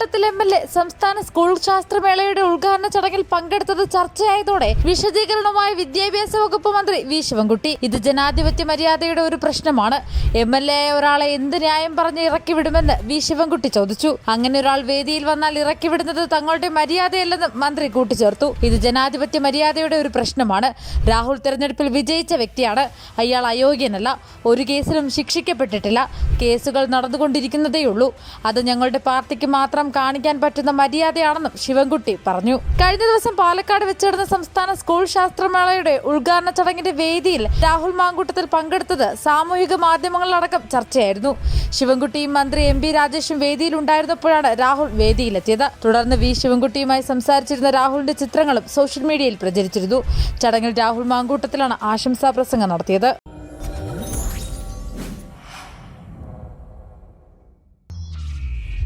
Mamkootathil MLA സംസ്ഥാന school ശാസ്ത്രമേളയുടെ ഉദ്ഘാടന ചടങ്ങിൽ പങ്കെടുത്തത് ചർച്ചയായതോടെ വിശദീകരണവുമായി വിദ്യാഭ്യാസ വകുപ്പ് മന്ത്രി വി ശിവൻകുട്ടി. ഇത് ജനാധിപത്യ മര്യാദയുടെ ഒരു പ്രശ്നമാണ്. MLA ആയ ഒരാളെ എന്ത് ന്യായം പറഞ്ഞ് ഇറക്കി വിടുമെന്ന് വി ശിവൻകുട്ടി ചോദിച്ചു. അങ്ങനെ ഒരാൾ വേദിയിൽ വന്നാൽ ഇറക്കി വിടുന്നത് തങ്ങളുടെ മര്യാദയല്ലെന്ന് മന്ത്രി കൂട്ടിച്ചേർത്തു. ഇത് ജനാധിപത്യ മര്യാദയുടെ ഒരു പ്രശ്നമാണ്. രാഹുൽ തെരഞ്ഞെടുപ്പിൽ വിജയിച്ച വ്യക്തിയാണ്. അയാൾ അയോഗ്യനല്ല. ഒരു കേസിലും ശിക്ഷിക്കപ്പെട്ടിട്ടില്ല. കേസുകൾ നടന്നുകൊണ്ടിരിക്കുന്നതേയുള്ളൂ. അത് ഞങ്ങളുടെ പാർട്ടിക്ക് മാത്രം കാണിക്കാൻ പറ്റുന്ന മര്യാദയാണെന്നും ശിവൻകുട്ടി പറഞ്ഞു. കഴിഞ്ഞ ദിവസം പാലക്കാട് വെച്ച് നടന്ന സംസ്ഥാന സ്കൂൾ ശാസ്ത്രമേളയുടെ ഉദ്ഘാടന ചടങ്ങിന്റെ വേദിയിൽ രാഹുൽ മാങ്കൂട്ടത്തിൽ പങ്കെടുത്തത് സാമൂഹിക മാധ്യമങ്ങളിലടക്കം ചർച്ചയായിരുന്നു. ശിവൻകുട്ടിയും മന്ത്രി MP രാജേഷും വേദിയിലുണ്ടായിരുന്നപ്പോഴാണ് രാഹുൽ വേദിയിലെത്തിയത്. തുടർന്ന് വി ശിവൻകുട്ടിയുമായി സംസാരിച്ചിരുന്ന രാഹുലിന്റെ ചിത്രങ്ങളും സോഷ്യൽ മീഡിയയിൽ പ്രചരിച്ചിരുന്നു. ചടങ്ങിൽ രാഹുൽ മാങ്കൂട്ടത്തിലാണ് ആശംസാ പ്രസംഗം നടത്തിയത്.